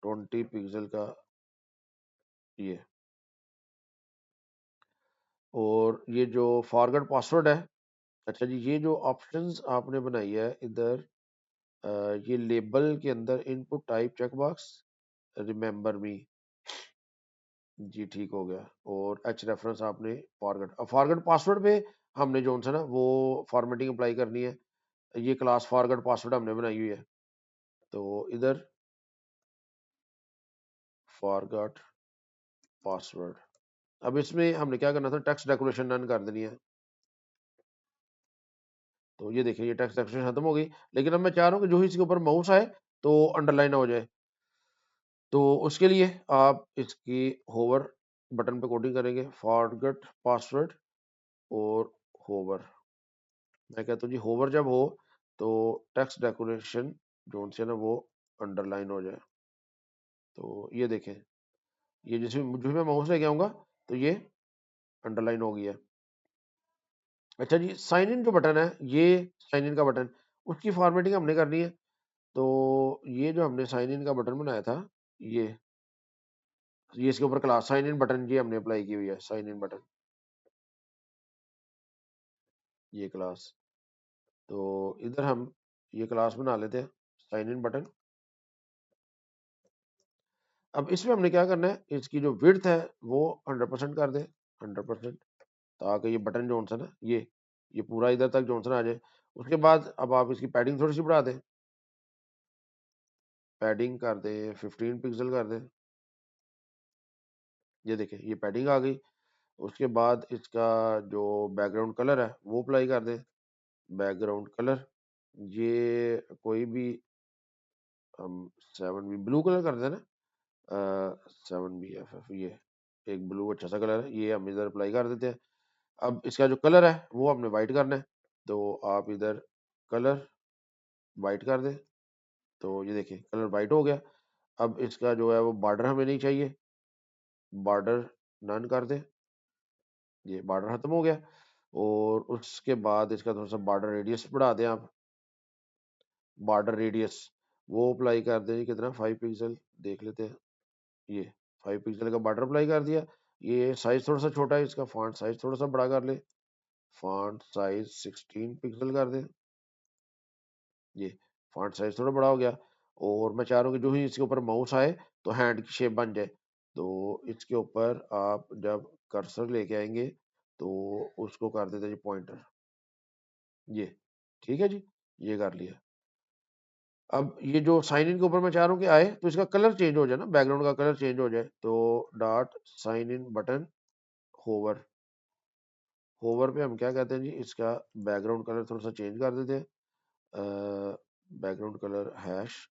20 पिक्सल का ये। और ये जो फॉरवर्ड पासवर्ड है, अच्छा जी, ये जो ऑप्शंस आपने बनाई है इधर, ये लेबल के अंदर input type check box remember me, जी ठीक हो गया। और एच रेफरेंस आपने फॉरवर्ड पासवर्ड पे हमने जो है ना वो फॉर्मेटिंग अप्लाई करनी है। ये क्लास फॉरवर्ड पासवर्ड हमने बनाई हुई है। तो इधर फॉरगॉट पासवर्ड, अब इसमें हमने क्या करना था, टेक्स्ट डेकोरेशन रन कर देनी है। तो ये देखिए ये टेक्स्ट डेकोरेशन खत्म हो गई। लेकिन अब मैं चाह रहा हूँ कि जो ही इसके ऊपर माउस आए तो अंडरलाइन हो जाए। तो उसके लिए आप इसकी होवर बटन पे कोडिंग करेंगे, फॉरगेट पासवर्ड और होवर। मैं कहता हूँ जी होवर जब हो तो टेक्स्ट डेकोरेशन जो से ना वो अंडरलाइन हो जाए। तो ये देखें, ये जिसमें जो मैं माउस लेके आऊंगा तो ये अंडरलाइन हो गया है। अच्छा जी, साइन इन जो बटन है, ये साइन इन का बटन, उसकी फॉर्मेटिंग हमने करनी है। तो ये जो हमने साइन इन का बटन बनाया था, ये इसके ऊपर क्लास साइन इन बटन ये हमने अप्लाई की हुई है, साइन इन बटन ये क्लास। तो इधर हम ये क्लास बना लेते हैं साइन इन बटन। अब इसमें हमने क्या करना है, इसकी जो विड्थ है वो 100% कर दें, 100%, ताकि ये बटन जो है ना ये पूरा इधर तक जो है ना आ जाए। उसके बाद अब आप इसकी पैडिंग थोड़ी सी बढ़ा दें, पैडिंग कर दें 15 पिक्सल कर दें। ये देखें ये पैडिंग आ गई। उसके बाद इसका जो बैकग्राउंड कलर है वो अप्लाई कर दें, बैकग्राउंड कलर ये कोई भी हम 7B ब्लू कलर कर दें ना, 7BFF, ये एक ब्लू अच्छा सा कलर है, ये हम इधर अप्लाई कर देते हैं। अब इसका जो कलर है वो हमने वाइट करना है। तो आप इधर कलर वाइट कर दें। तो ये देखिए कलर वाइट हो गया। अब इसका जो है वो बॉर्डर हमें नहीं चाहिए, बॉर्डर नन कर दें, ये बॉर्डर खत्म हो गया। और उसके बाद इसका थोड़ा सा बॉर्डर रेडियस बढ़ा दें आप, बॉर्डर रेडियस वो अप्लाई कर दें कितना 5 पिक्सल देख लेते हैं। ये 5 पिक्सल का बॉर्डर अप्लाई कर दिया। ये साइज थोड़ा सा छोटा है इसका, फॉन्ट साइज थोड़ा सा बड़ा कर ले, फॉन्ट साइज 16 पिक्सल कर दें। ये फॉन्ट साइज थोड़ा बड़ा हो गया। और मैं चाह रहा हूँ कि जो ही इसके ऊपर माउस आए तो हैंड की शेप बन जाए। तो इसके ऊपर आप जब कर्सर लेके आएंगे तो उसको कर देते जी पॉइंटर, ये ठीक है जी, ये कर लिया। अब ये जो साइन इन के ऊपर मैं चाह रहा हूँ कि आए तो इसका कलर चेंज हो जाए ना, बैकग्राउंड का कलर चेंज हो जाए। तो dot sign in button hover, hover पे हम क्या कहते हैं जी, इसका बैकग्राउंड कलर थोड़ा सा चेंज कर देते हैं। बैकग्राउंड कलर हैश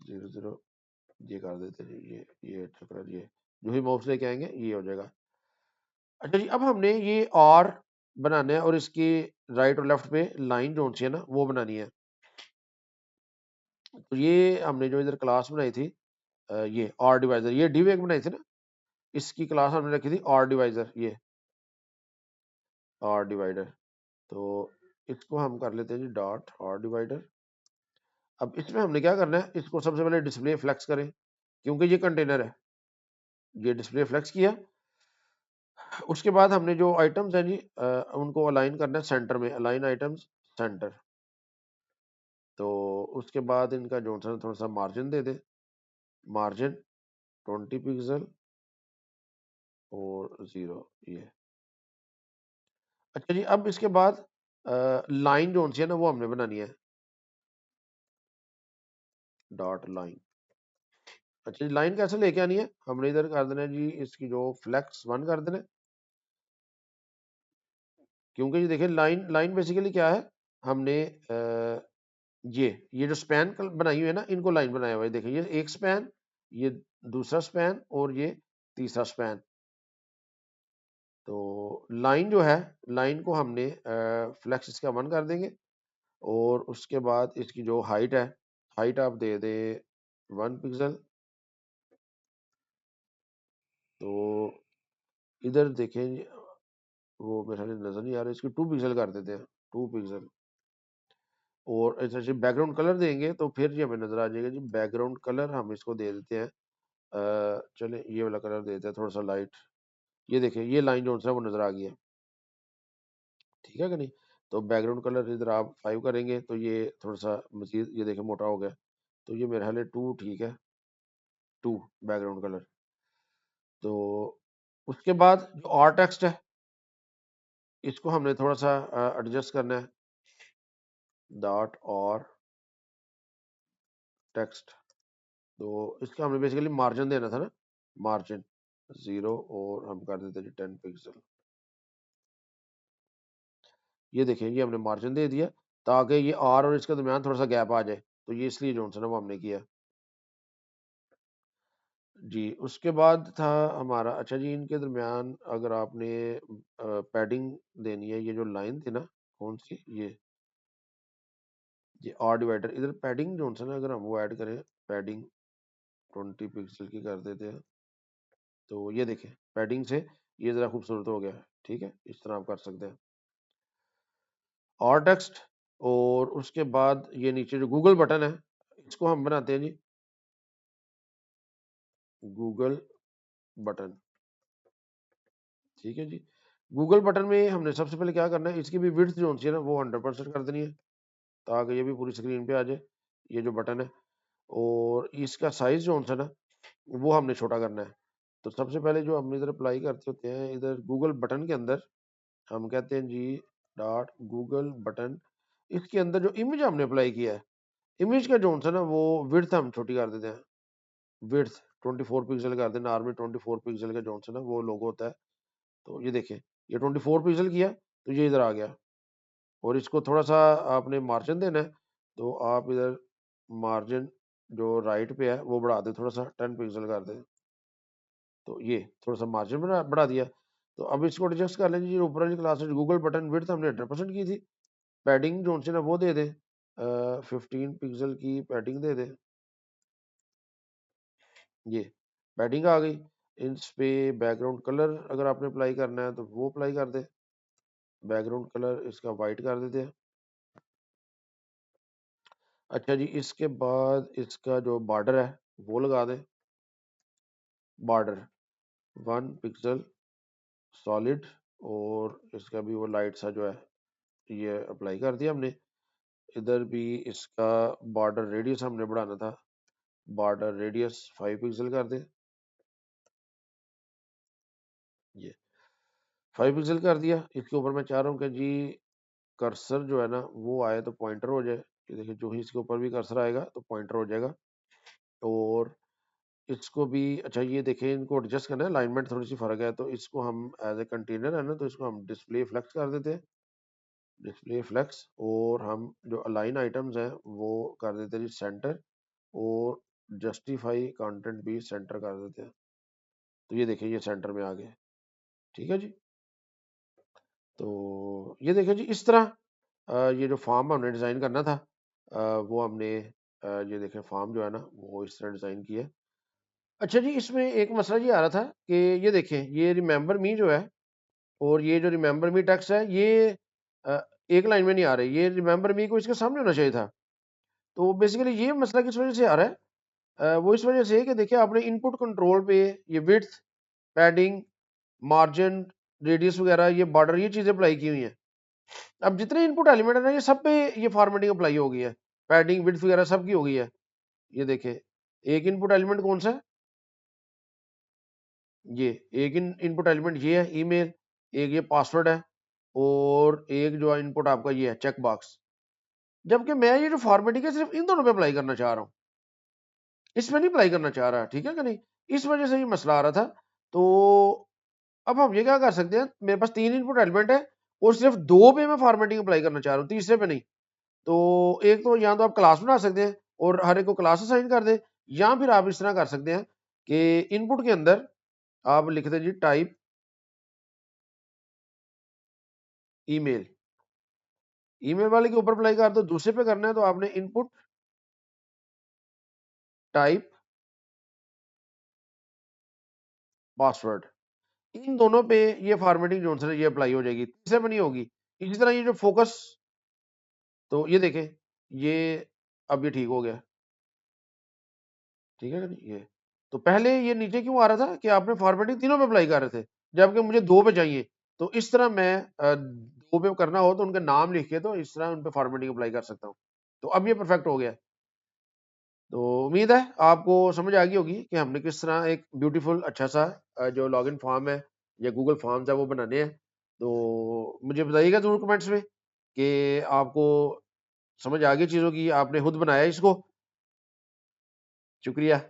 00 ये कर देते हैं जी, ये अच्छा कलर, ये जो ही माउस लेके आएंगे ये हो जाएगा। अच्छा जी, अब हमने ये और बनाना है और इसकी राइट और लेफ्ट पे लाइन जो सी है ना वो बनानी है। तो ये हमने जो इधर क्लास बनाई थी, ये और डिवाइजर, ये डिव एक बनाई थी ना, इसकी क्लास हमने रखी थी और डिवाइजर, ये और डिवाइडर। तो इसको हम कर लेते हैं जी डॉट और डिवाइडर। अब इसमें हमने क्या करना है, इसको सबसे पहले डिस्प्ले फ्लेक्स करें क्योंकि ये कंटेनर है, ये डिस्प्ले फ्लेक्स किया। उसके बाद हमने जो आइटम्स हैं जी उनको अलाइन करना है सेंटर में, अलाइन आइटम्स सेंटर। तो उसके बाद इनका जो सा थोड़ा सा margin they they, margin 20 pixel और 0 ये। अच्छा जी, अब इसके बाद लाइन जो सी है ना वो हमने बनानी है, डॉट लाइन। अच्छा जी, लाइन कैसे लेके आनी है, हमने इधर कर देना है जी इसकी जो फ्लेक्स 1 कर देना है। क्योंकि जी देखिए लाइन लाइन बेसिकली क्या है, हमने ये जो स्पैन बनाई हुई है ना, इनको लाइन बनाया हुआ है। देखिए ये एक स्पैन, ये दूसरा स्पैन और ये तीसरा स्पैन। तो लाइन जो है, लाइन को हमने फ्लेक्स इसका 1 कर देंगे और उसके बाद इसकी जो हाइट है, हाइट आप दे दे 1 पिक्सल। तो इधर देखें जी, वो मेरे ख्याल नजर नहीं आ रहा, इसकी 2 पिक्सल कर देते हैं, 2 पिक्सल। और ऐसे ऐसे बैकग्राउंड कलर देंगे तो फिर जी हमें नजर आ जाएगा जी, बैकग्राउंड कलर हम इसको दे देते हैं, चले ये वाला कलर देते हैं थोड़ा सा लाइट। ये देखिए ये लाइन जो है वो नजर आ गई है, ठीक है कि नहीं। तो बैकग्राउंड कलर इधर आप 5 करेंगे तो ये थोड़ा सा मजीद ये देखिए मोटा हो गया। तो ये मेरे हाल है 2 ठीक है, 2 बैकग्राउंड कलर। तो उसके बाद जो और टेक्स्ट है इसको हमने थोड़ा सा एडजस्ट करना है, डॉट और टेक्स्ट। तो इसका हमने बेसिकली मार्जिन देना था ना, मार्जिन 0 और हम कर देते हैं 10 पिक्सल। ये देखिए ये हमने मार्जिन दे दिया ताकि ये आर और इसके दरमियान थोड़ा सा गैप आ जाए। तो ये इसलिए जो है ना वो हमने किया जी। उसके बाद था हमारा, अच्छा जी इनके दरमियान अगर आपने पैडिंग देनी है, ये जो लाइन थी ना कौन सी, ये आर डिवाइडर, इधर पैडिंग जो है ना अगर हम वो ऐड करें, पैडिंग 20 पिक्सल की कर देते हैं। तो ये देखें पैडिंग से ये ज़रा खूबसूरत हो गया, ठीक है, इस तरह आप कर सकते हैं। और टेक्स्ट, और उसके बाद ये नीचे जो गूगल बटन है इसको हम बनाते हैं जी गूगल बटन, ठीक है जी। गूगल बटन में हमने सबसे पहले क्या करना है, इसकी भी विड्थ जो है ना वो 100% कर देनी है ताकि ये भी पूरी स्क्रीन पे आ जाए, ये जो बटन है। और इसका साइज जो है ना वो हमने छोटा करना है। तो सबसे पहले जो हम इधर अप्लाई करते होते हैं, इधर गूगल बटन के अंदर हम कहते हैं जी डॉट गूगल बटन, इसके अंदर जो इमेज हमने अप्लाई किया है, इमेज का जो है ना वो विड्थ हम छोटी कर देते हैं, विड्थ 24 पिक्सल कर देना, आर्मी 24 पिक्सल का जो है ना वो लोगो होता है। तो ये देखें ये 24 पिक्सल किया तो ये इधर आ गया। और इसको थोड़ा सा आपने मार्जिन देना है, तो आप इधर मार्जिन जो राइट पे है वो बढ़ा दे, थोड़ा सा 10 पिक्सल कर दे। तो ये थोड़ा सा मार्जिन बढ़ा दिया। तो अब इसको एडजस्ट कर लेंगे जी, ऊपर वाली क्लास में गूगल बटन विड्थ हमने 100% की थी, पैडिंग जो है ना वो दे दे 15 पिक्सल की पैडिंग दे दे, ये पैडिंग आ गई। इस पे बैकग्राउंड कलर अगर आपने अप्लाई करना है तो वो अप्लाई कर दे। बैकग्राउंड कलर इसका वाइट कर देते हैं। अच्छा जी, इसके बाद इसका जो बॉर्डर है वो लगा दें। बॉर्डर 1 पिक्सल सॉलिड, और इसका भी वो लाइट सा जो है ये अप्लाई कर दिया हमने। इधर भी इसका बॉर्डर रेडियस हमने बढ़ाना था, बॉर्डर रेडियस 5 पिक्सल कर दे। ये 5 पिक्सल कर दिया। इसके ऊपर मैं चाह रहा हूँ कि जी कर्सर जो है ना वो आए तो पॉइंटर हो जाए। ये देखिए जो ही इसके ऊपर भी कर्सर आएगा तो पॉइंटर हो जाएगा। और इसको भी अच्छा ये देखें, इनको एडजस्ट करना है, अलाइनमेंट थोड़ी सी फर्क है, तो इसको हम एज ए कंटेनर है ना तो इसको हम डिस्प्ले फ्लेक्स कर देते हैं। डिस्प्ले फ्लेक्स, और हम जो अलाइन आइटम्स हैं वो कर देते हैं जी सेंटर, और जस्टिफाई कंटेंट भी सेंटर कर देते हैं। तो ये देखिए ये सेंटर में आ गए। ठीक है जी। तो ये देखिए जी इस तरह ये जो फॉर्म हमने डिज़ाइन करना था वो हमने ये देखें फॉर्म जो है ना वो इस तरह डिज़ाइन किया है। अच्छा जी, इसमें एक मसला ये आ रहा था कि ये देखें ये रिमेंबर मी जो है और ये जो रिमेंबर मी टेक्स्ट है ये अ, एक लाइन में नहीं आ रही। ये रिमेंबर मी को इसके सामने होना चाहिए था। तो बेसिकली ये मसला किस वजह से आ रहा है? वो इस वजह से है कि देखिए आपने इनपुट कंट्रोल पे ये विड्थ, पैडिंग, मार्जिन, रेडियस वगैरह, ये बॉर्डर, ये चीज़ें अप्लाई की हुई हैं। अब जितने इनपुट एलिमेंट है ना ये सब पे ये फॉर्मेटिंग अप्लाई हो गई है। पैडिंग, विड्थ वगैरह सब की हो गई है। ये देखें एक इनपुट एलिमेंट कौन सा है? ये एक इनपुट एलिमेंट ये है ईमेल, एक ये पासवर्ड है, और एक जो इनपुट आपका ये है चेक बॉक्स। जबकि मैं ये जो फॉर्मेटिंग है सिर्फ इन दोनों पे अप्लाई करना चाह रहा हूँ, इसमें नहीं अप्लाई करना चाह रहा। ठीक है कि नहीं? इस वजह से ये मसला आ रहा था। तो अब हम ये क्या कर सकते हैं, मेरे पास 3 इनपुट एलिमेंट है और सिर्फ 2 पे मैं फॉर्मेटिंग अप्लाई करना चाह रहा हूँ, तीसरे पे नहीं। तो एक तो या तो आप क्लास बना सकते हैं और हर एक को क्लास असाइन कर दें, या फिर आप इस तरह कर सकते हैं कि इनपुट के अंदर आप लिख दें जी टाइप ईमेल। ईमेल वाले के ऊपर अप्लाई कर दो। दूसरे पे करना है तो आपने इनपुट टाइप पासवर्ड। इन दोनों पे ये फॉर्मेटिंग जो है ये अप्लाई हो जाएगी, तीसरे पे नहीं होगी। इसी तरह ये जो फोकस, तो ये देखें ये अब ये ठीक हो गया। ठीक है ना ये? तो पहले ये नीचे क्यों आ रहा था कि आपने फॉर्मेटिंग तीनों पे अप्लाई कर रहे थे, जबकि मुझे 2 पे चाहिए। तो इस तरह मैं 2 पे करना हो तो उनका नाम लिख के तो इस तरह उन पे फॉर्मेटिंग अप्लाई कर सकता हूँ। तो अब ये परफेक्ट हो गया। तो उम्मीद है आपको समझ आ गई होगी कि हमने किस तरह एक ब्यूटीफुल अच्छा सा जो लॉगिन फॉर्म है या गूगल फॉर्म्स है वो बनाने हैं। तो मुझे बताइएगा ज़रूर कमेंट्स में कि आपको समझ आ गई चीज़ों की, आपने खुद बनाया इसको। शुक्रिया।